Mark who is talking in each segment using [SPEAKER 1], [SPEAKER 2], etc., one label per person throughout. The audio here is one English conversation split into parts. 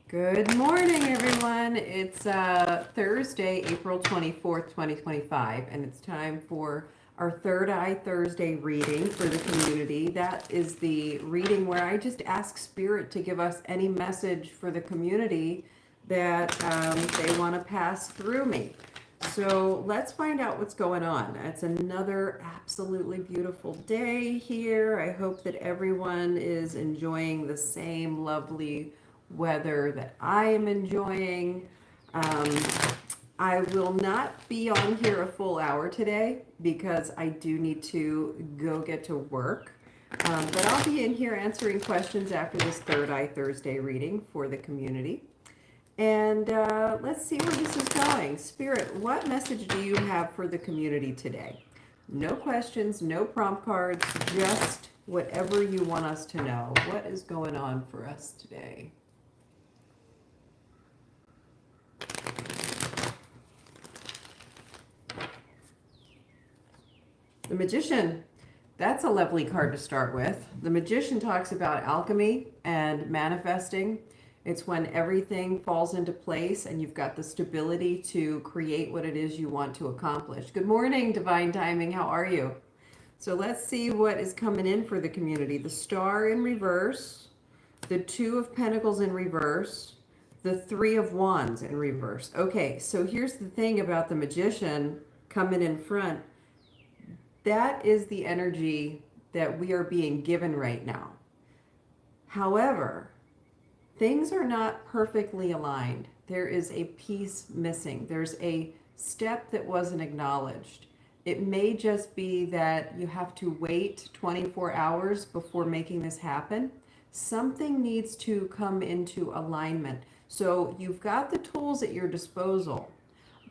[SPEAKER 1] Good morning, everyone. It's Thursday, April 24th, 2025, and it's time for our Third Eye Thursday reading for the community. That is the reading where I just ask Spirit to give us any message for the community that they want to pass through me. So let's find out what's going on. It's another absolutely beautiful day here. I hope that everyone is enjoying the same lovely weather that I am enjoying. Um, I will not be on here a full hour today because I do need to go get to work. But I'll be in here answering questions after this Third Eye Thursday reading for the community. And let's see where this is going. Spirit, what message do you have for the community today? No questions, no prompt cards, just whatever you want us to know. What is going on for us today? The Magician. That's a lovely card to start with. The Magician talks about alchemy and manifesting. It's when everything falls into place and you've got the stability to create what it is you want to accomplish. Good morning, Divine Timing. How are you? So let's see what is coming in for the community. The Star in reverse, the Two of Pentacles in reverse, the Three of Wands in reverse. Okay, so here's the thing about the Magician coming in front. That is the energy that we are being given right now. However, things are not perfectly aligned. There is a piece missing. There's a step that wasn't acknowledged. It may just be that you have to wait 24 hours before making this happen. Something needs to come into alignment. So you've got the tools at your disposal,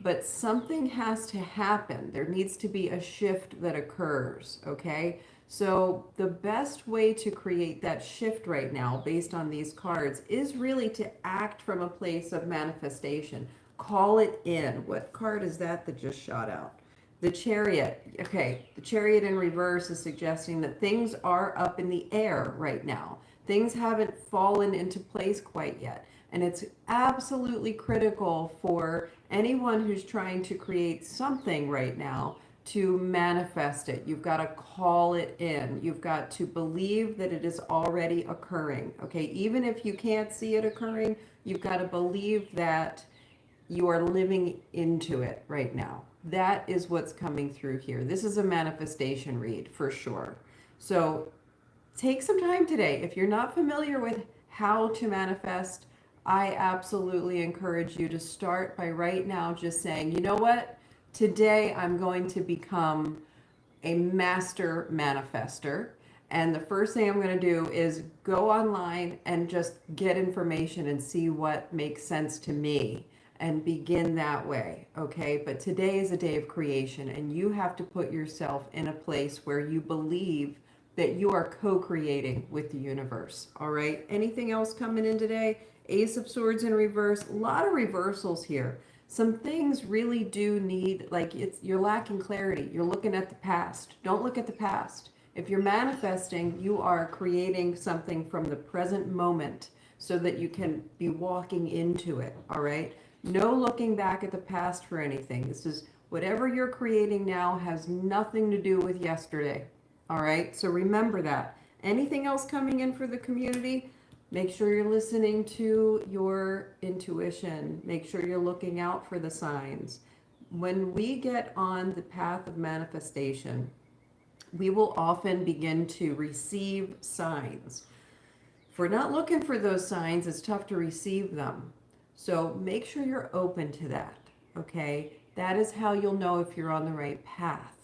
[SPEAKER 1] but something has to happen. There needs to be a shift that occurs, okay? So the best way to create that shift right now, based on these cards, is really to act from a place of manifestation. Call it in. What card is that just shot out? The Chariot. Okay, the Chariot in reverse is suggesting that things are up in the air right now. Things haven't fallen into place quite yet. And it's absolutely critical for anyone who's trying to create something right now to manifest it. You've got to call it in. You've got to believe that it is already occurring. Okay, even if you can't see it occurring, you've got to believe that you are living into it right now. That is what's coming through here. This is a manifestation read for sure. So take some time today. If you're not familiar with how to manifest, I absolutely encourage you to start by right now just saying, you know what? Today I'm going to become a master manifester. And the first thing I'm going to do is go online and just get information and see what makes sense to me and begin that way. Okay. But today is a day of creation and you have to put yourself in a place where you believe that you are co-creating with the universe. All right. Anything else coming in today? Ace of Swords in reverse. A lot of reversals here. Some things really do need, like, you're lacking clarity. You're looking at the past. Don't look at the past. If you're manifesting, you are creating something from the present moment so that you can be walking into it. All right. No looking back at the past for anything. This is whatever you're creating now has nothing to do with yesterday. All right. So remember that. Anything else coming in for the community? Make sure you're listening to your intuition. Make sure you're looking out for the signs. When we get on the path of manifestation, we will often begin to receive signs. If we're not looking for those signs, it's tough to receive them. So make sure you're open to that, okay? That is how you'll know if you're on the right path,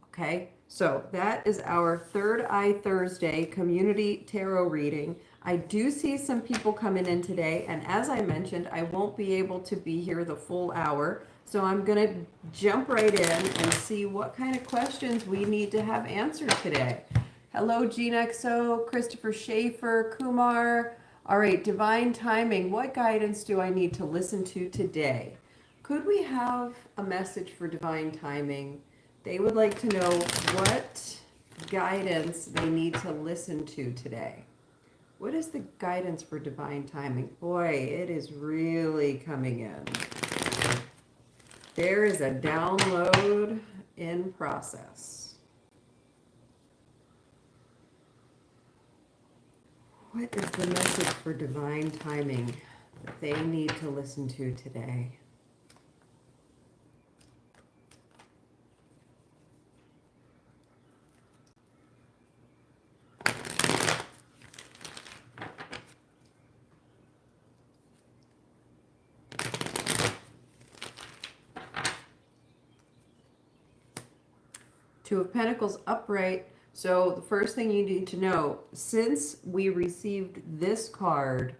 [SPEAKER 1] okay? So that is our Third Eye Thursday community tarot reading. I do see some people coming in today, and as I mentioned, I won't be able to be here the full hour, so I'm going to jump right in and see what kind of questions we need to have answered today. Hello, GeneXO, Christopher Schaefer, Kumar. All right, Divine Timing. What guidance do I need to listen to today? Could we have a message for Divine Timing? They would like to know what guidance they need to listen to today. What is the guidance for divine timing? Boy, it is really coming in. There is a download in process. What is the message for divine timing that they need to listen to today? Two of Pentacles upright. So the first thing you need to know, since we received this card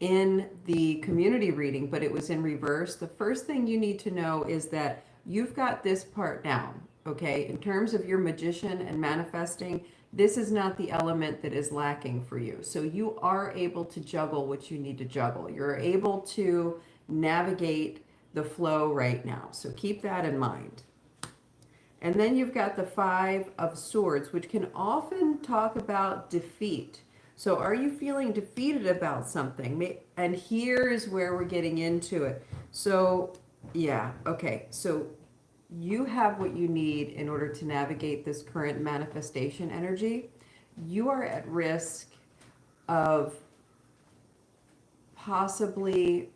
[SPEAKER 1] in the community reading, but it was in reverse, the first thing you need to know is that you've got this part down, okay? In terms of your magician and manifesting, this is not the element that is lacking for you. So you are able to juggle what you need to juggle. You're able to navigate the flow right now. So keep that in mind. And then you've got the Five of Swords, which can often talk about defeat. So are you feeling defeated about something? And here's where we're getting into it. So, yeah, okay. So you have what you need in order to navigate this current manifestation energy. You are at risk of possibly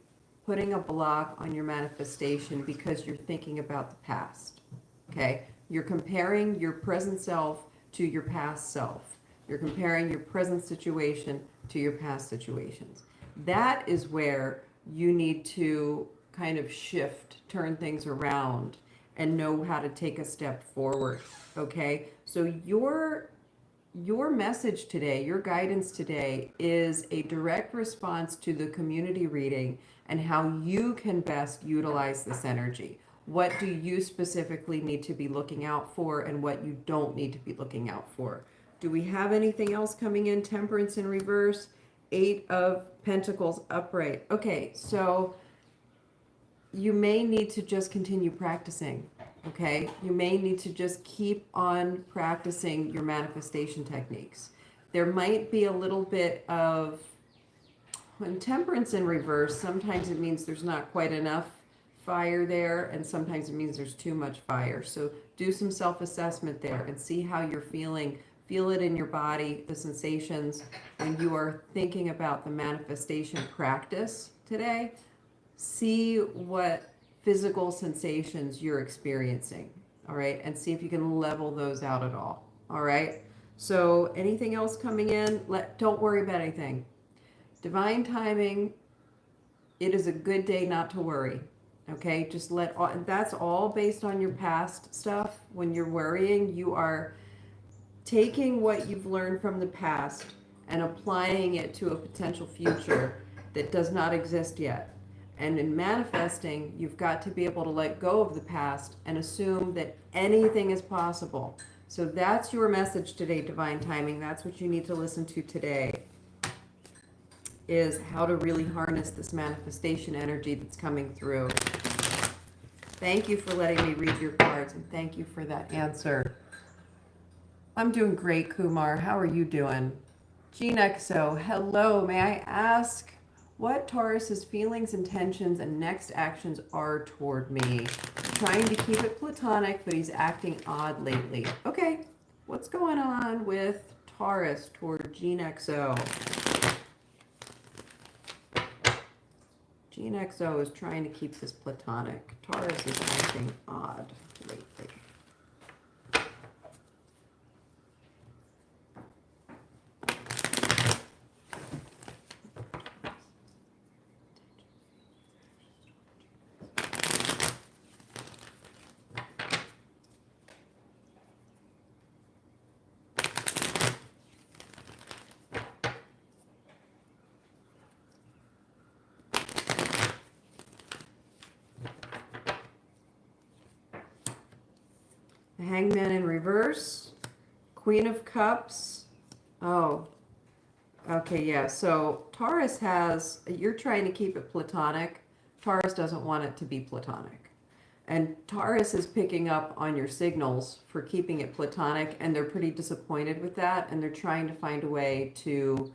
[SPEAKER 1] putting a block on your manifestation because you're thinking about the past, okay? You're comparing your present self to your past self. You're comparing your present situation to your past situations. That is where you need to kind of shift, turn things around, and know how to take a step forward, okay? So your message today, your guidance today is a direct response to the community reading and how you can best utilize this energy. What do you specifically need to be looking out for and what you don't need to be looking out for? Do we have anything else coming in? Temperance in reverse, Eight of Pentacles upright. Okay, so you may need to just continue practicing, okay? You may need to just keep on practicing your manifestation techniques. There might be a little bit of, when temperance in reverse, sometimes it means there's not quite enough fire there, and sometimes it means there's too much fire. So do some self-assessment there and see how you're feeling. Feel it in your body, the sensations, when you are thinking about the manifestation practice today. See what physical sensations you're experiencing, all right? And see if you can level those out at all, all right? So anything else coming in, don't worry about anything. Divine timing, it is a good day not to worry. Okay, just that's all based on your past stuff. When you're worrying, you are taking what you've learned from the past and applying it to a potential future that does not exist yet. And in manifesting, you've got to be able to let go of the past and assume that anything is possible. So that's your message today, divine timing. That's what you need to listen to today, is how to really harness this manifestation energy that's coming through. Thank you for letting me read your cards, and thank you for that answer. I'm doing great, Kumar. How are you doing? GeneXO, hello. May I ask what Taurus's feelings, intentions, and next actions are toward me? Trying to keep it platonic, but he's acting odd lately. Okay, what's going on with Taurus toward GeneXO? GeneXO is trying to keep this platonic. Taurus is acting odd lately. The Hangman in reverse, Queen of Cups. Oh, okay, yeah. So Taurus you're trying to keep it platonic. Taurus doesn't want it to be platonic. And Taurus is picking up on your signals for keeping it platonic, and they're pretty disappointed with that, and they're trying to find a way to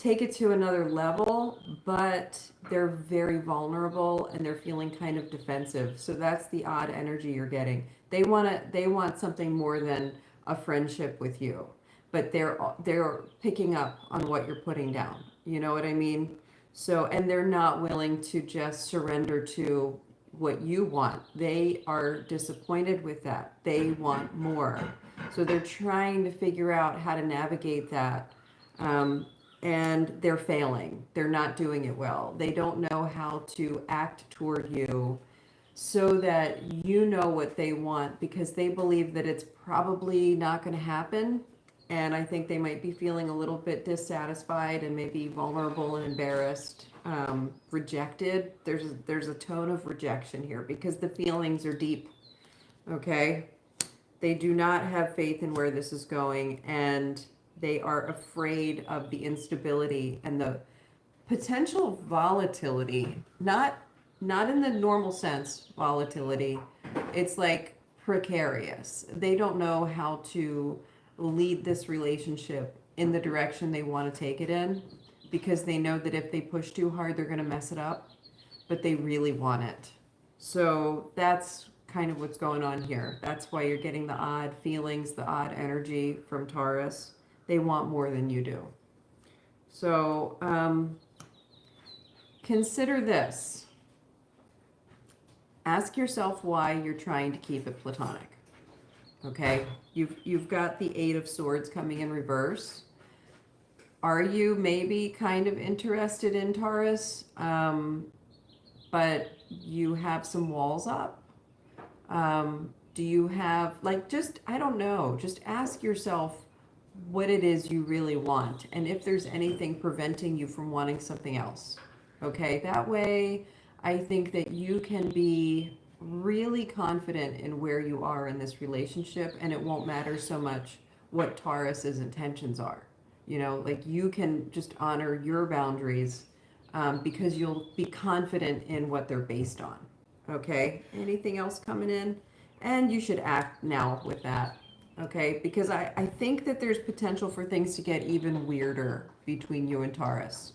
[SPEAKER 1] take it to another level, but they're very vulnerable and they're feeling kind of defensive. So that's the odd energy you're getting. They want something more than a friendship with you, but they're picking up on what you're putting down. You know what I mean? So, and they're not willing to just surrender to what you want. They are disappointed with that. They want more. So they're trying to figure out how to navigate that. And they're failing. They're not doing it well. They don't know how to act toward you so that you know what they want, because they believe that it's probably not going to happen. And I think they might be feeling a little bit dissatisfied and maybe vulnerable and embarrassed, rejected. There's a tone of rejection here because the feelings are deep. Okay? They do not have faith in where this is going, and they are afraid of the instability and the potential volatility. Not in the normal sense, volatility. It's like precarious. They don't know how to lead this relationship in the direction they want to take it in, because they know that if they push too hard, they're going to mess it up, but they really want it. So that's kind of what's going on here. That's why you're getting the odd feelings, the odd energy from Taurus. They want more than you do. So consider this. Ask yourself why you're trying to keep it platonic. Okay? You've got the Eight of Swords coming in reverse. Are you maybe kind of interested in Taurus, but you have some walls up? Do you have, like, just, I don't know, just ask yourself what it is you really want, and if there's anything preventing you from wanting something else. Okay? That way, I think that you can be really confident in where you are in this relationship, and it won't matter so much what Taurus's intentions are. You know, like, you can just honor your boundaries, because you'll be confident in what they're based on. Okay? Anything else coming in? And you should act now with that. Okay? Because I think that there's potential for things to get even weirder between you and Taurus.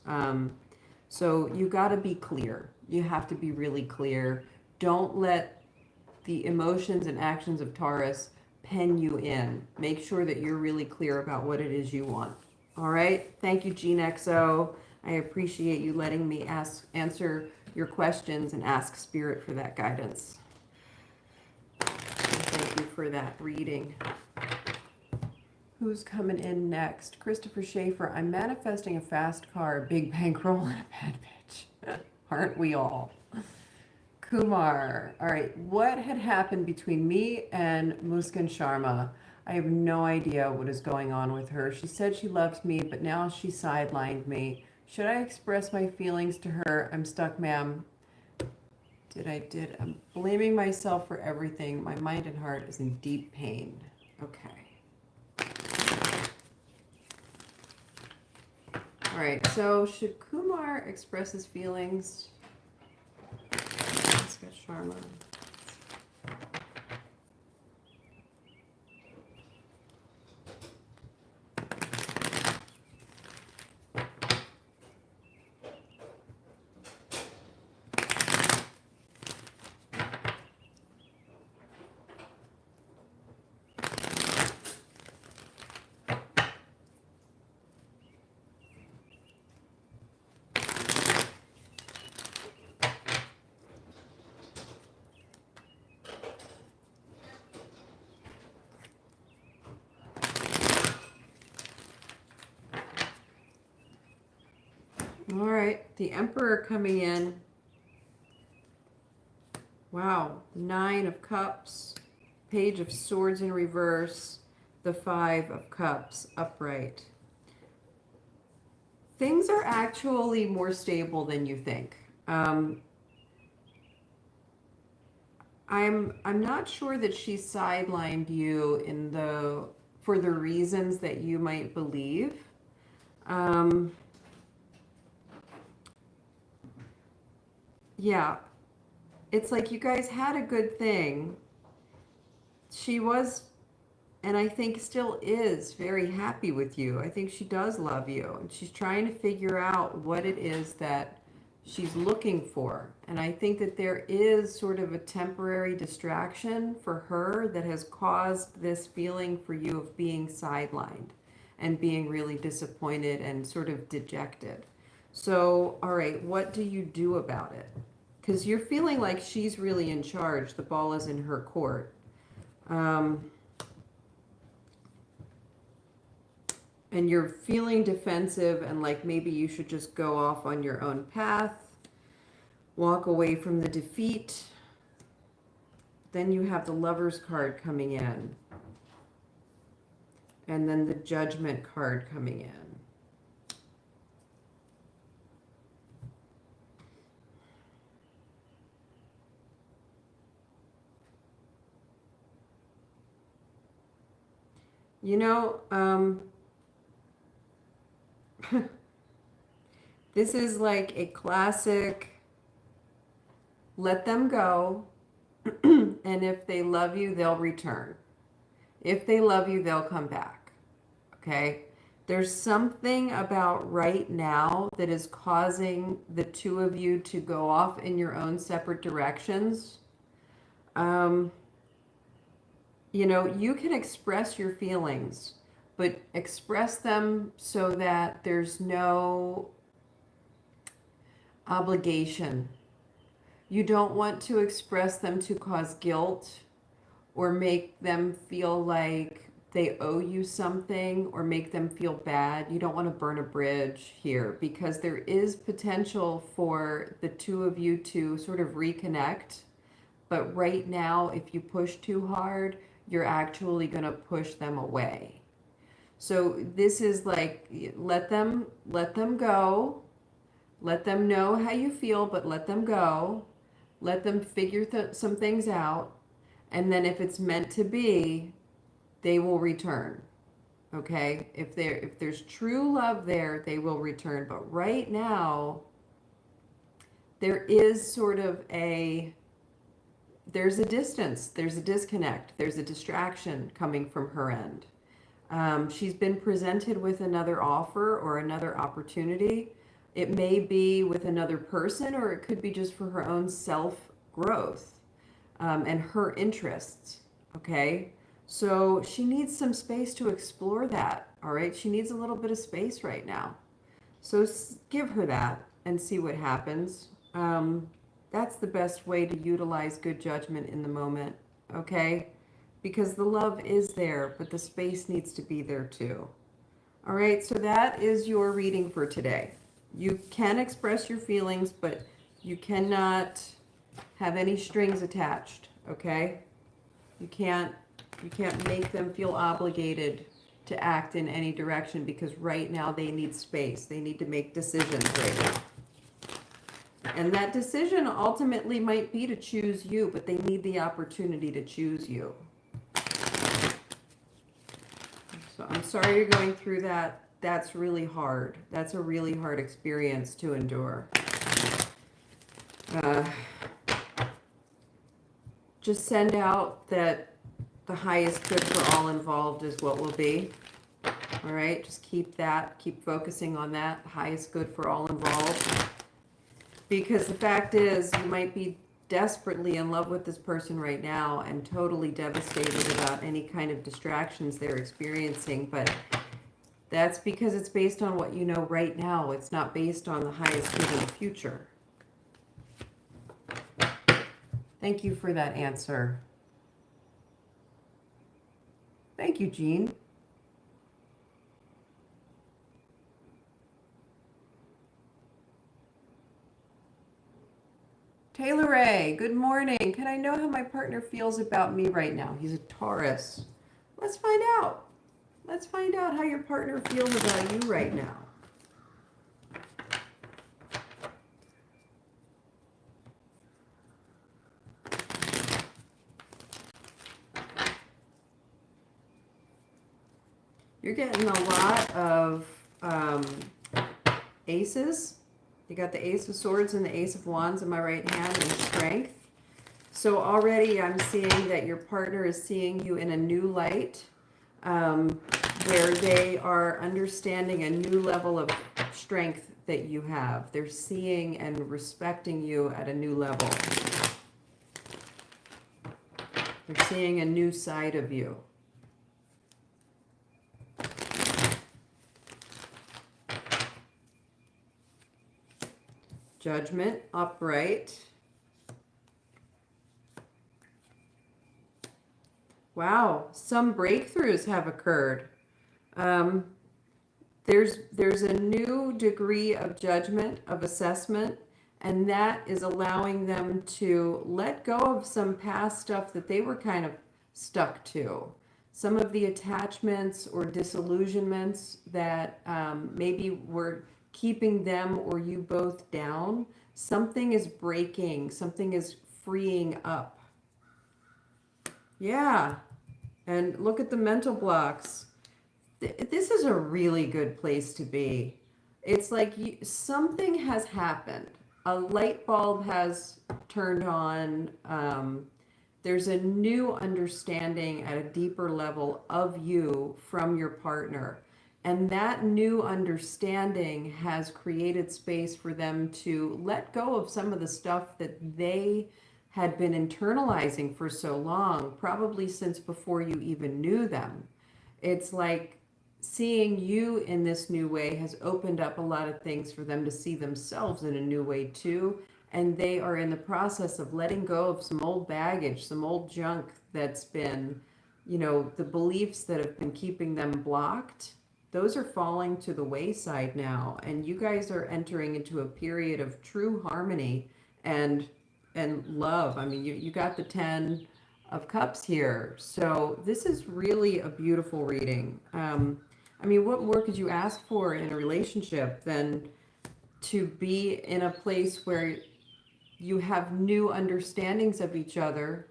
[SPEAKER 1] So you got to be clear. You have to be really clear. Don't let the emotions and actions of Taurus pen you in. Make sure that you're really clear about what it is you want. All right? Thank you, Gene XO. I appreciate you letting me answer your questions and ask Spirit for that guidance. Thank you for that reading. Who's coming in next? Christopher Schaefer. I'm manifesting a fast car, a big bankroll, and a bad bitch. Aren't we all? Kumar. All right. What had happened between me and Muskan Sharma? I have no idea what is going on with her. She said she loves me, but now she sidelined me. Should I express my feelings to her? I'm stuck, ma'am. I'm blaming myself for everything. My mind and heart is in deep pain. Okay. All right, so should Kumar express his feelings? Let's get Sharma. All right, the Emperor coming in. Wow, Nine of Cups, Page of Swords in reverse, the Five of Cups upright. Things are actually more stable than you think. I'm not sure that she sidelined you for the reasons that you might believe. Yeah, it's like you guys had a good thing. She was and I think still is very happy with you. I think she does love you, and she's trying to figure out what it is that she's looking for. And I think that there is sort of a temporary distraction for her that has caused this feeling for you of being sidelined and being really disappointed and sort of dejected. So, all right, what do you do about it? Because you're feeling like she's really in charge. The ball is in her court. And you're feeling defensive and like maybe you should just go off on your own path, walk away from the defeat. Then you have the Lover's card coming in. And then the Judgment card coming in. You know, this is like a classic let them go, and if they love you, they'll return. If they love you, they'll come back. Okay? There's something about right now that is causing the two of you to go off in your own separate directions. You know, you can express your feelings, but express them so that there's no obligation. You don't want to express them to cause guilt or make them feel like they owe you something or make them feel bad. You don't want to burn a bridge here because there is potential for the two of you to sort of reconnect. But right now, if you push too hard, you're actually going to push them away. So this is like, let them go. Let them know how you feel, but let them go. Let them figure some things out. And then if it's meant to be, they will return. Okay? If there's true love there, they will return. But right now, there is sort of there's a distance, there's a disconnect, there's a distraction coming from her end. She's been presented with another offer or another opportunity. It may be with another person, or it could be just for her own self-growth and her interests, okay? So she needs some space to explore that, all right? She needs a little bit of space right now. So give her that and see what happens. That's the best way to utilize good judgment in the moment, okay? Because the love is there, but the space needs to be there too. All right, so that is your reading for today. You can express your feelings, but you cannot have any strings attached, okay? You can't make them feel obligated to act in any direction because right now they need space. They need to make decisions right now. And that decision ultimately might be to choose you, but they need the opportunity to choose you. So I'm sorry you're going through that. That's really hard. That's a really hard experience to endure. Just send out that the highest good for all involved is what will be. All right, just keep focusing on that, highest good for all involved. Because the fact is, you might be desperately in love with this person right now and totally devastated about any kind of distractions they're experiencing, but that's because it's based on what you know right now. It's not based on the highest good in the future. Thank you for that answer. Thank you, Jean. Taylor Ray, good morning. Can I know how my partner feels about me right now? He's a Taurus. Let's find out. Let's find out how your partner feels about you right now. You're getting a lot of aces. You got the Ace of Swords and the Ace of Wands in my right hand and strength. So already I'm seeing that your partner is seeing you in a new light. where they are understanding a new level of strength that you have. They're seeing and respecting you at a new level. They're seeing a new side of you. Judgment, upright. Wow, some breakthroughs have occurred. There's a new degree of judgment, of assessment, and that is allowing them to let go of some past stuff that they were kind of stuck to. Some of the attachments or disillusionments that maybe were keeping them or you both down. Something is breaking, something is freeing up. Yeah, and look at the mental blocks. This is a really good place to be. It's like something has happened. A light bulb has turned on. There's a new understanding at a deeper level of you from your partner. And that new understanding has created space for them to let go of some of the stuff that they had been internalizing for so long, probably since before you even knew them. It's like seeing you in this new way has opened up a lot of things for them to see themselves in a new way too. And they are in the process of letting go of some old baggage, some old junk that's been, the beliefs that have been keeping them blocked. Those are falling to the wayside now. And you guys are entering into a period of true harmony and love. I mean, you got the 10 of Cups here. So this is really a beautiful reading. I mean, what more could you ask for in a relationship than to be in a place where you have new understandings of each other,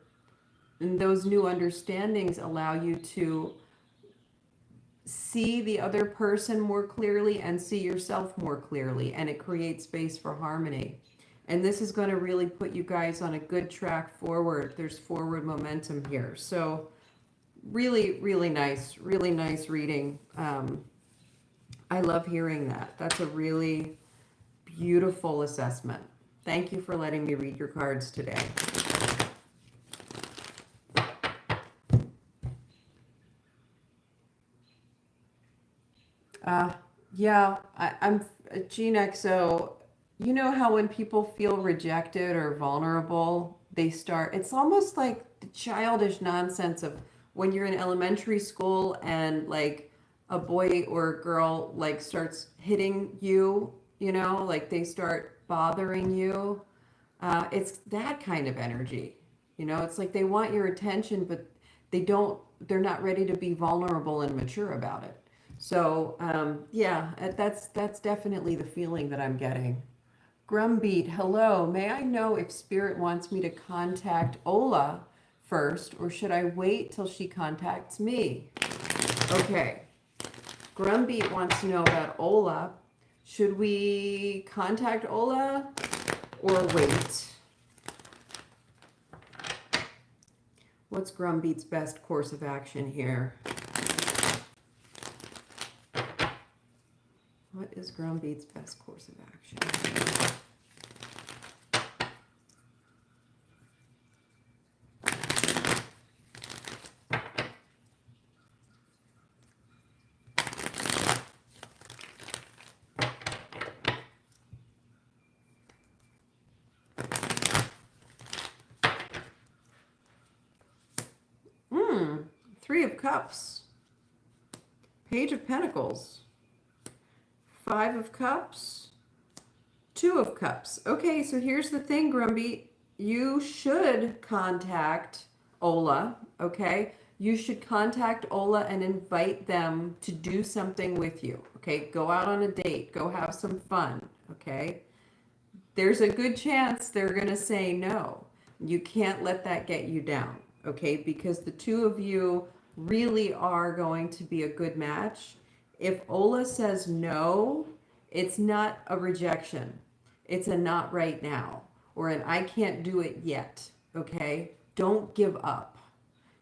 [SPEAKER 1] and those new understandings allow you to see the other person more clearly and see yourself more clearly, and it creates space for harmony. And this is going to really put you guys on a good track forward. There's forward momentum here. So really, really nice reading. I love hearing that. That's a really beautiful assessment. Thank you for letting me read your cards today. Yeah, I'm Gene XO. You know how when people feel rejected or vulnerable, it's almost like the childish nonsense of when you're in elementary school and like a boy or a girl like starts hitting you, like they start bothering you. It's that kind of energy. It's like they want your attention, but they're not ready to be vulnerable and mature about it. So, yeah, that's definitely the feeling that I'm getting. Grumbeat, hello. May I know if Spirit wants me to contact Ola first, or should I wait till she contacts me? Okay. Grumbeat wants to know about Ola. Should we contact Ola or wait? What's Grumbeat's best course of action here? What is Grumbeat's best course of action? Three of Cups, Page of Pentacles, Five of Cups, Two of Cups. Okay, so here's the thing, Grumby. You should contact Ola, okay? You should contact Ola and invite them to do something with you, okay? Go out on a date. Go have some fun, okay? There's a good chance they're going to say no. You can't let that get you down, okay? Because the two of you really are going to be a good match. If Ola says no, it's not a rejection. It's a not right now, or an I can't do it yet, okay? Don't give up.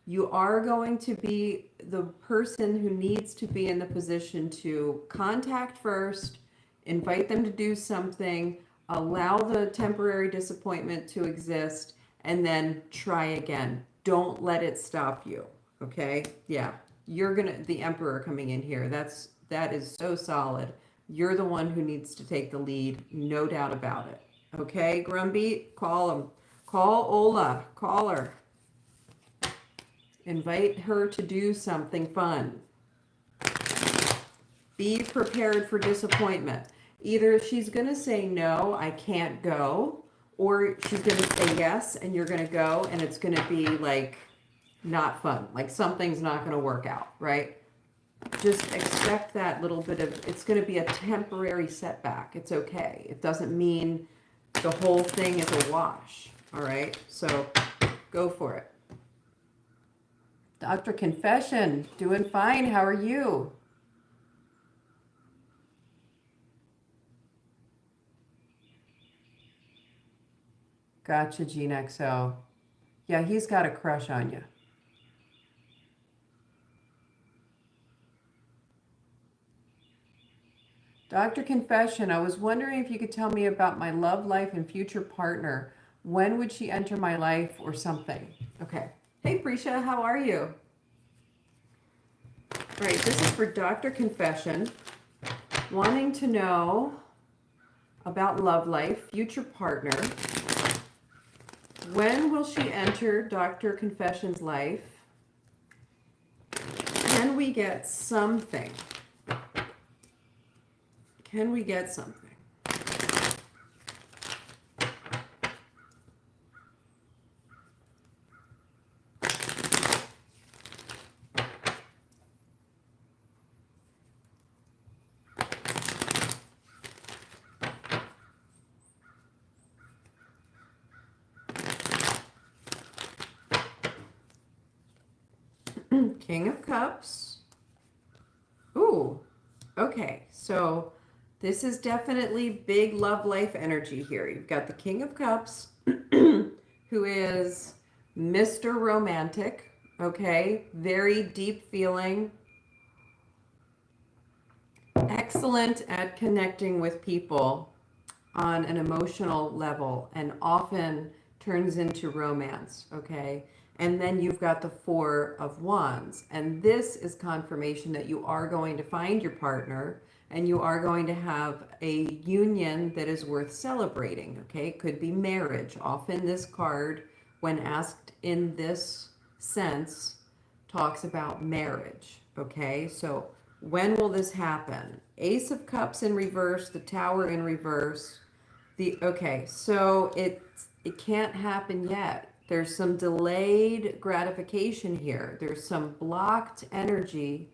[SPEAKER 1] You are going to be the person who needs to be in the position to contact first, invite them to do something, allow the temporary disappointment to exist, and then try again. Don't let it stop you. Okay? Yeah. You're gonna the Emperor coming in here. That is so solid. You're the one who needs to take the lead, no doubt about it. Okay, Grumbeat, call him. Call Ola. Call her. Invite her to do something fun. Be prepared for disappointment. Either she's going to say, no, I can't go, or she's going to say yes, and you're going to go, and it's going to be like not fun. Like something's not going to work out, right? Just expect that little bit of, it's going to be a temporary setback. It's okay. It doesn't mean the whole thing is a wash, all right? So go for it. Dr. Confession, doing fine. How are you? Gotcha, Gene XO. Yeah, he's got a crush on you. Dr. Confession, I was wondering if you could tell me about my love life and future partner. When would she enter my life or something? Okay. Hey, Prisha, how are you? All right, this is for Dr. Confession, wanting to know about love life, future partner. When will she enter Dr. Confession's life? Can we get something? Can we get something? King of Cups. Ooh, okay. So this is definitely big love life energy here. You've got the King of Cups, who is Mr. Romantic, okay? Very deep feeling. Excellent at connecting with people on an emotional level and often turns into romance, okay? And then you've got the Four of Wands. And this is confirmation that you are going to find your partner and you are going to have a union that is worth celebrating, okay? It could be marriage. Often this card, when asked in this sense, talks about marriage, okay? So when will this happen? Ace of Cups in reverse, the Tower in reverse. Okay, so it can't happen yet. There's some delayed gratification here. There's some blocked energy.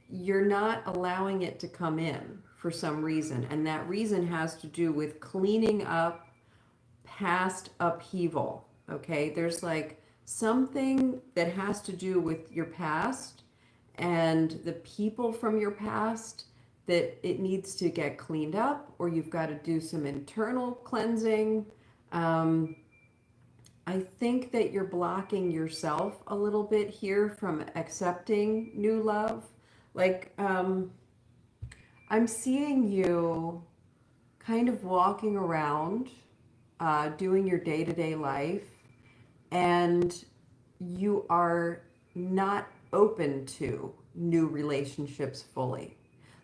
[SPEAKER 1] You're not allowing it to come in for some reason, and that reason has to do with cleaning up past upheaval. Okay, there's like something that has to do with your past and the people from your past that it needs to get cleaned up, or you've got to do some internal cleansing. I think that you're blocking yourself a little bit here from accepting new love. Like, I'm seeing you kind of walking around, doing your day-to-day life, and you are not open to new relationships fully.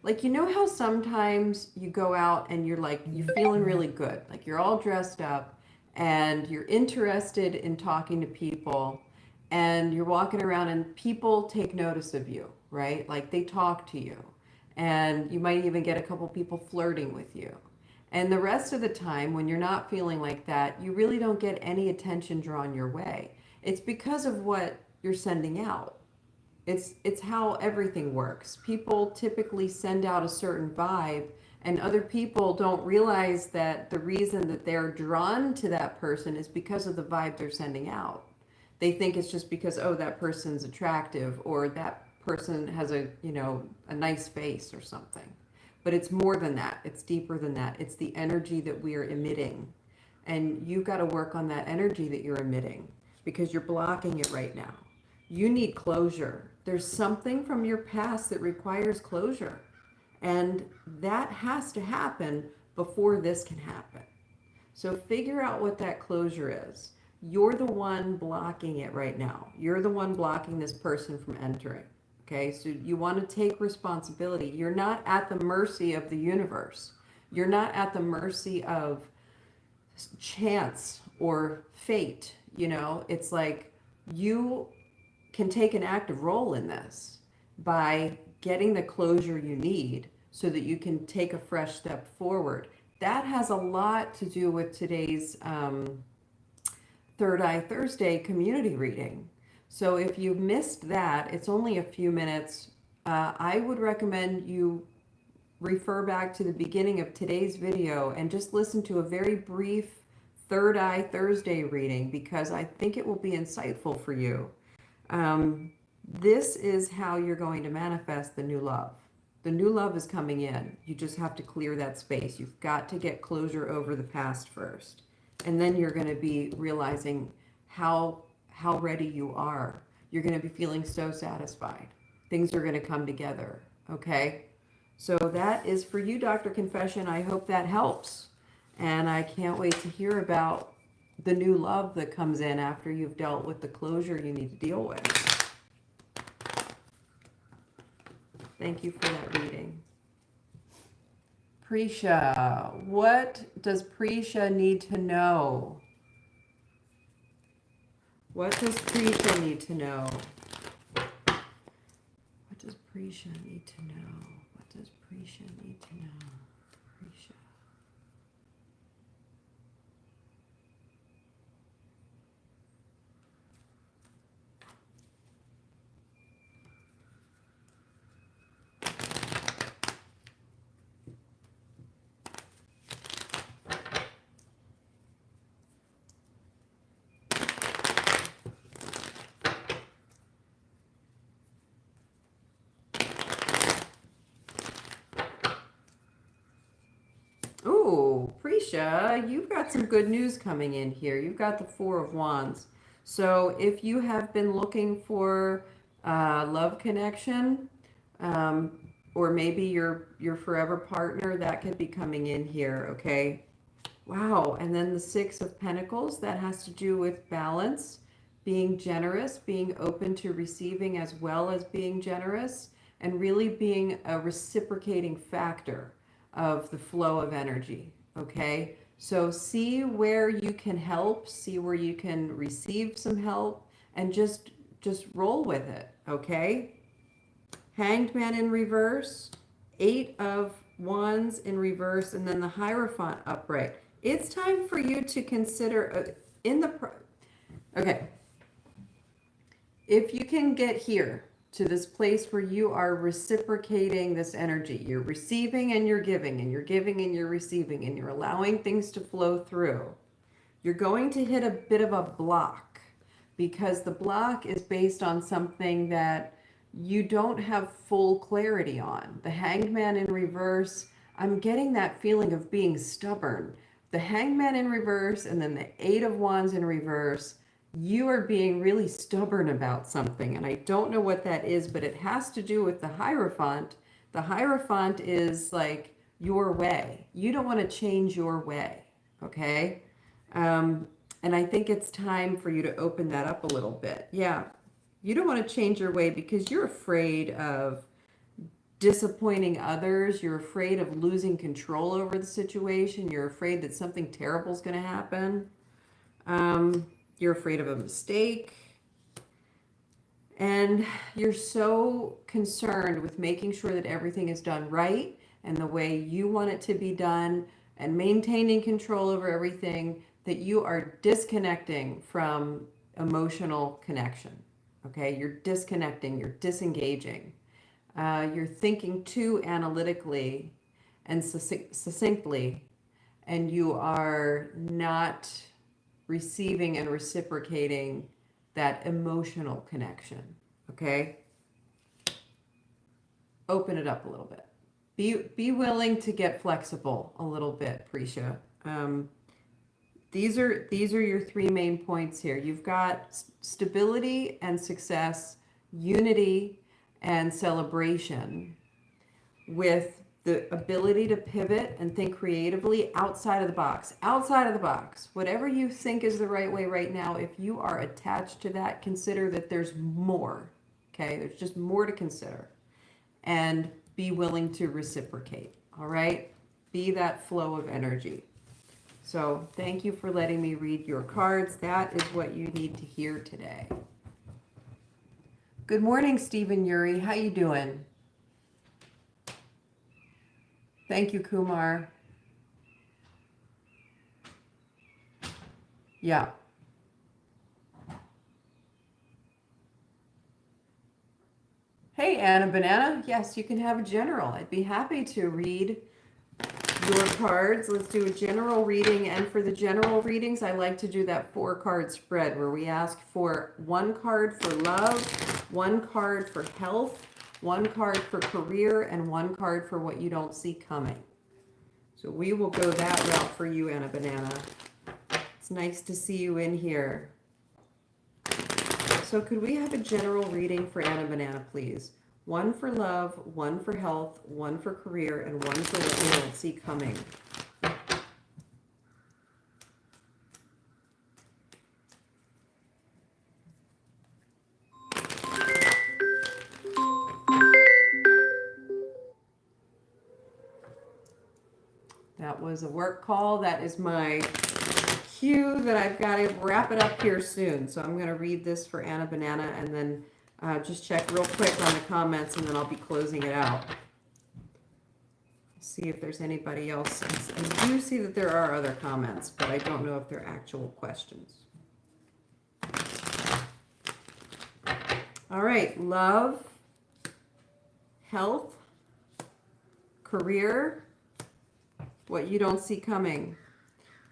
[SPEAKER 1] Like, you know how sometimes you go out and you're like, you're feeling really good, like you're all dressed up and you're interested in talking to people and you're walking around and people take notice of you, right? Like they talk to you and you might even get a couple people flirting with you. And the rest of the time, when you're not feeling like that, you really don't get any attention drawn your way. It's because of what you're sending out. It's how everything works. People typically send out a certain vibe, and other people don't realize that the reason that they're drawn to that person is because of the vibe they're sending out. They think it's just because, oh, that person's attractive or that person has a, a nice face or something. But it's more than that. It's deeper than that. It's the energy that we are emitting. And you've got to work on that energy that you're emitting because you're blocking it right now. You need closure. There's something from your past that requires closure. And that has to happen before this can happen. So figure out what that closure is. You're the one blocking it right now. You're the one blocking this person from entering. Okay, so you want to take responsibility. You're not at the mercy of the universe. You're not at the mercy of chance or fate. You know, it's like you can take an active role in this by getting the closure you need so that you can take a fresh step forward. That has a lot to do with today's Third Eye Thursday community reading. So if you missed that, it's only a few minutes. I would recommend you refer back to the beginning of today's video and just listen to a very brief Third Eye Thursday reading, because I think it will be insightful for you. This is how you're going to manifest the new love. The new love is coming in. You just have to clear that space. You've got to get closure over the past first. And then you're going to be realizing how ready you are. You're going to be feeling so satisfied. Things are going to come together. Okay? So that is for you, Dr. Confession. I hope that helps. And I can't wait to hear about the new love that comes in after you've dealt with the closure you need to deal with. Thank you for that reading. Prisha, what does Prisha need to know? What does Prisha need to know? What does Prisha need to know? What does Prisha need to know? Prisha. Ooh, Prisha, you've got some good news coming in here. You've got the Four of Wands. So if you have been looking for love connection, or maybe your forever partner, that could be coming in here, okay? Wow, and then the Six of Pentacles, that has to do with balance, being generous, being open to receiving as well as being generous, and really being a reciprocating factor of the flow of energy, okay? So see where you can help, see where you can receive some help, and just roll with it, okay? Hanged Man in reverse, Eight of Wands in reverse, and then the Hierophant upright. It's time for you to consider okay, if you can get here to this place where you are reciprocating this energy, you're receiving and you're giving, and you're giving and you're receiving, and you're allowing things to flow through, you're going to hit a bit of a block, because the block is based on something that you don't have full clarity on. The Hanged Man in reverse, I'm getting that feeling of being stubborn. The Hanged Man in reverse and then the Eight of Wands in reverse, you are being really stubborn about something. And I don't know what that is, but it has to do with the Hierophant. The Hierophant is like your way. You don't want to change your way, okay? And I think it's time for you to open that up a little bit. Yeah, you don't want to change your way because you're afraid of disappointing others. You're afraid of losing control over the situation. You're afraid that something terrible is going to happen. You're afraid of a mistake. And you're so concerned with making sure that everything is done right and the way you want it to be done and maintaining control over everything that you are disconnecting from emotional connection. Okay, you're disconnecting, you're disengaging. You're thinking too analytically and succinctly, and you are not receiving and reciprocating that emotional connection. Okay? Open it up a little bit. Be willing to get flexible a little bit, Prisha. these are your three main points here. You've got stability and success, unity and celebration, with the ability to pivot and think creatively outside of the box. Outside of the box. Whatever you think is the right way right now, if you are attached to that, consider that there's more. Okay? There's just more to consider. And be willing to reciprocate. All right? Be that flow of energy. So thank you for letting me read your cards. That is what you need to hear today. Good morning, Stephen Yuri. How you doing? Thank you, Kumar. Yeah. Hey, Anna Banana. Yes, you can have a general. I'd be happy to read your cards. Let's do a general reading. And for the general readings, I like to do that 4-card spread where we ask for 1 card for love, 1 card for health, 1 card for career, and 1 card for what you don't see coming. So we will go that route for you, Anna Banana. It's nice to see you in here. So could we have a general reading for Anna Banana, please? 1 for love, 1 for health, 1 for career, and 1 for what we don't see coming. That was a work call. That is my cue that I've got to wrap it up here soon. So I'm going to read this for Anna Banana and then just check real quick on the comments, and then I'll be closing it out. See if there's anybody else. I do see that there are other comments, but I don't know if they're actual questions. All right, love, health, career, what you don't see coming.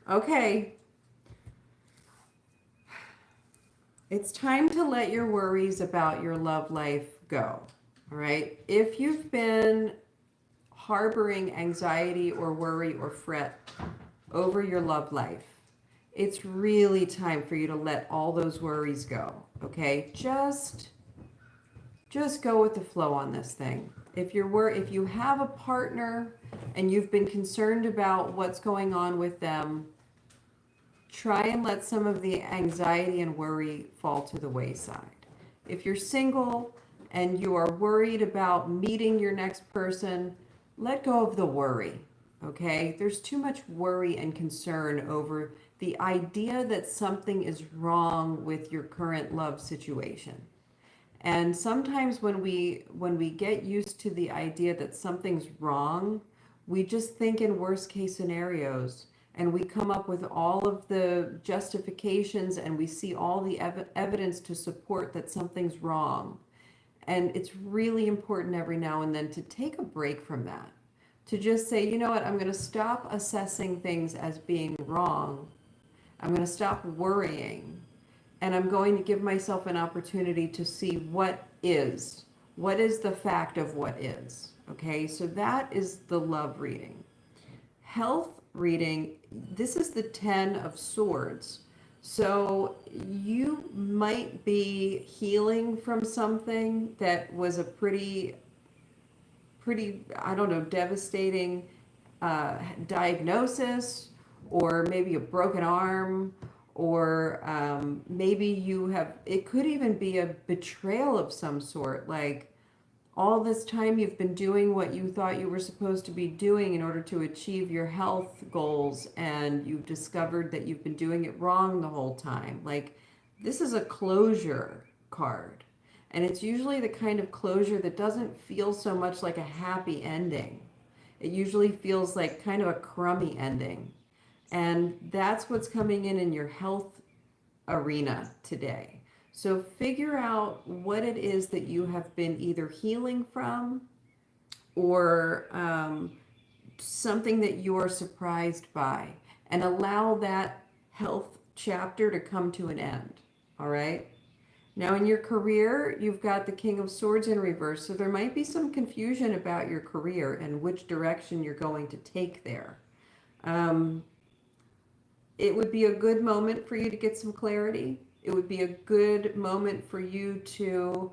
[SPEAKER 1] Okay. It's time to let your worries about your love life go. All right. If you've been harboring anxiety or worry or fret over your love life, it's really time for you to let all those worries go. Okay. Just go with the flow on this thing. If you have a partner and you've been concerned about what's going on with them, try and let some of the anxiety and worry fall to the wayside. If you're single and you are worried about meeting your next person, let go of the worry, okay? There's too much worry and concern over the idea that something is wrong with your current love situation. And sometimes when we get used to the idea that something's wrong, we just think in worst case scenarios. And we come up with all of the justifications, and we see all the evidence to support that something's wrong. And it's really important every now and then to take a break from that. To just say, you know what, I'm going to stop assessing things as being wrong. I'm going to stop worrying. And I'm going to give myself an opportunity to see what is. What is the fact of what is? Okay, so that is the love reading. Health reading, this is the 10 of Swords. So you might be healing from something that was a pretty, I don't know, devastating diagnosis, or maybe a broken arm, or maybe you have, it could even be a betrayal of some sort, like all this time you've been doing what you thought you were supposed to be doing in order to achieve your health goals, and you've discovered that you've been doing it wrong the whole time. Like, this is a closure card, and it's usually the kind of closure that doesn't feel so much like a happy ending. It usually feels like kind of a crummy ending. And that's what's coming in your health arena today. So figure out what it is that you have been either healing from, or something that you are surprised by, and allow that health chapter to come to an end. All right. Now in your career, you've got the King of Swords in reverse. So there might be some confusion about your career and which direction you're going to take there. it would be a good moment for you to get some clarity. It would be a good moment for you to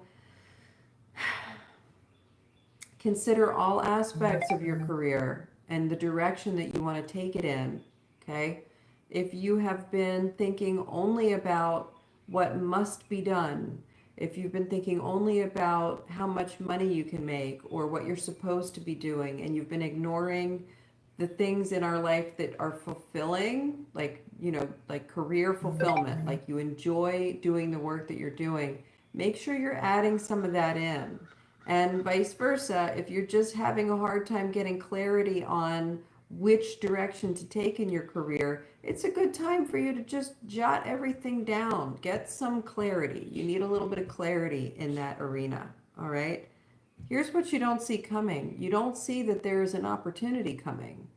[SPEAKER 1] consider all aspects of your career and the direction that you want to take it in. Okay. If you have been thinking only about what must be done, if you've been thinking only about how much money you can make or what you're supposed to be doing, and you've been ignoring the things in our life that are fulfilling, like, like career fulfillment, like you enjoy doing the work that you're doing, make sure you're adding some of that in. And vice versa, if you're just having a hard time getting clarity on which direction to take in your career, it's a good time for you to just jot everything down. Get some clarity. You need a little bit of clarity in that arena. All right. Here's what you don't see coming. You don't see that there is an opportunity coming,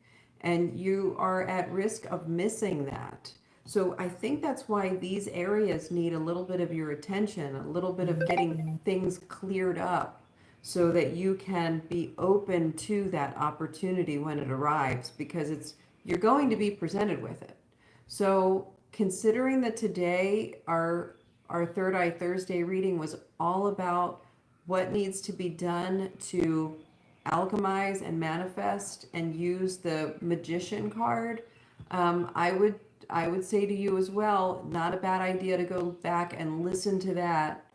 [SPEAKER 1] and you are at risk of missing that. So I think that's why these areas need a little bit of your attention, a little bit of getting things cleared up so that you can be open to that opportunity when it arrives, because you're going to be presented with it. So considering that today our Third Eye Thursday reading was all about what needs to be done to alchemize and manifest and use the magician card, I would say to you as well, not a bad idea to go back and listen to that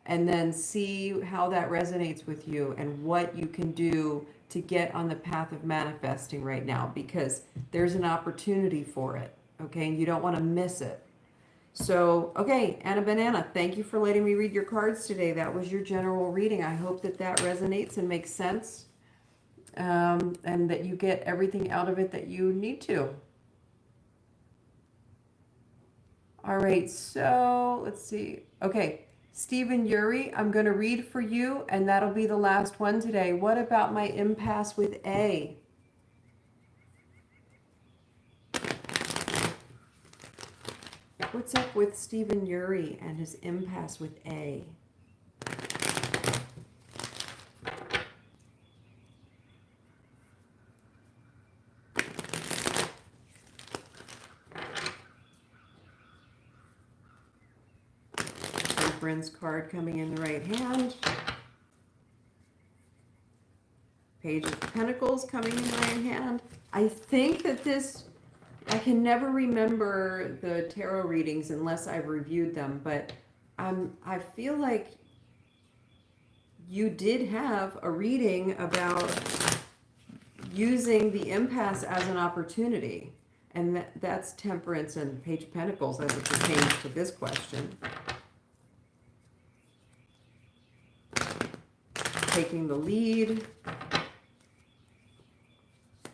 [SPEAKER 1] and then see how that resonates with you and what you can do to get on the path of manifesting right now, because there's an opportunity for it. Okay, and you don't want to miss it. So, okay, Anna Banana, thank you for letting me read your cards today. That was your general reading. I hope that that resonates and makes sense, and that you get everything out of it that you need to. All right, so let's see. Okay, Stephen Yuri, I'm going to read for you, and that'll be the last one today. What about my impasse with A? What's up with Stephen Yuri and his impasse with A? Temperance card coming in the right hand. Page of Pentacles coming in the right hand. I think that I can never remember the tarot readings unless I've reviewed them, but I feel like you did have a reading about using the impasse as an opportunity, and that's Temperance and Page of Pentacles as it pertains to this question. Taking the lead.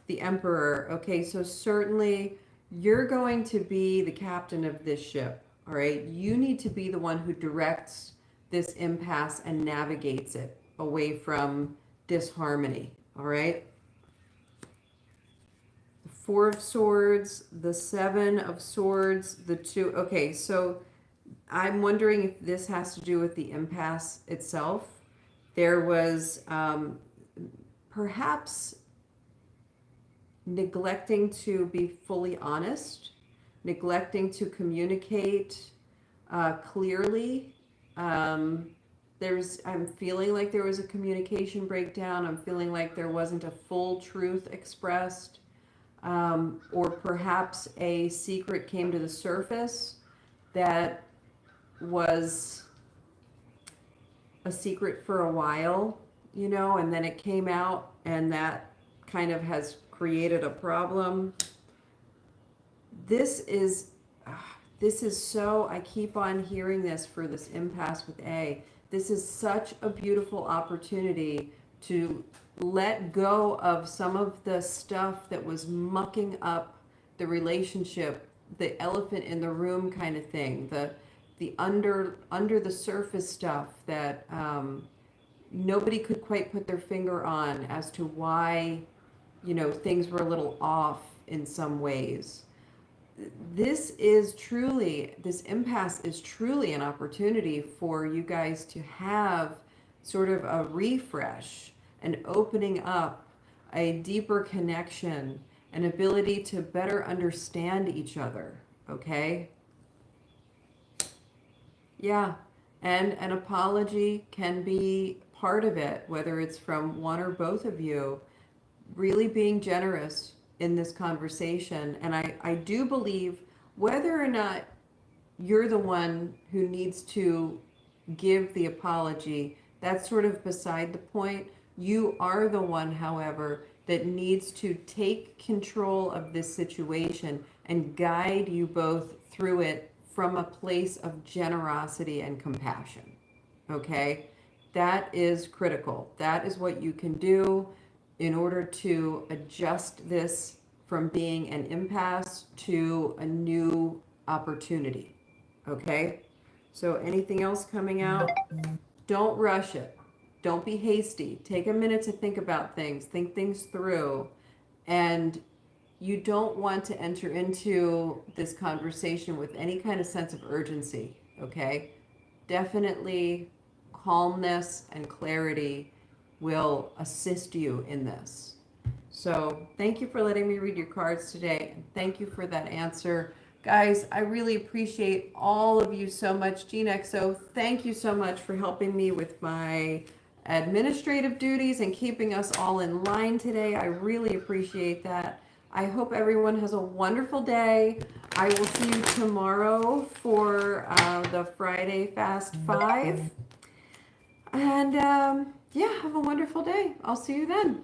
[SPEAKER 1] The Emperor. Okay, so certainly you're going to be the captain of this ship. All right, you need to be the one who directs this impasse and navigates it away from disharmony. All right. The Four of Swords, the Seven of Swords, the Two. Okay, so I'm wondering if this has to do with the impasse itself. There was perhaps neglecting to be fully honest, neglecting to communicate clearly. I'm feeling like there was a communication breakdown. I'm feeling like there wasn't a full truth expressed, or perhaps a secret came to the surface that was a secret for a while, and then it came out, and that kind of has created a problem. This is so, I keep on hearing this for this impasse with A. This is such a beautiful opportunity to let go of some of the stuff that was mucking up the relationship, the elephant in the room kind of thing, the under the surface stuff that nobody could quite put their finger on as to why things were a little off in some ways. This impasse is truly an opportunity for you guys to have sort of a refresh, an opening up, a deeper connection, an ability to better understand each other. Okay? Yeah. And an apology can be part of it, whether it's from one or both of you. Really being generous in this conversation. And I do believe whether or not you're the one who needs to give the apology, that's sort of beside the point. You are the one, however, that needs to take control of this situation and guide you both through it from a place of generosity and compassion. Okay? That is critical. That is what you can do in order to adjust this from being an impasse to a new opportunity. Okay? So anything else coming out? Don't rush it. Don't be hasty. Take a minute to think about things, think things through. And you don't want to enter into this conversation with any kind of sense of urgency. Okay? Definitely calmness and clarity will assist you in this. So thank you for letting me read your cards today. And thank you for that answer. Guys, I really appreciate all of you so much. Gene XO, thank you so much for helping me with my administrative duties and keeping us all in line today. I really appreciate that. I hope everyone has a wonderful day. I will see you tomorrow for the Friday Fast 5. And yeah, have a wonderful day. I'll see you then.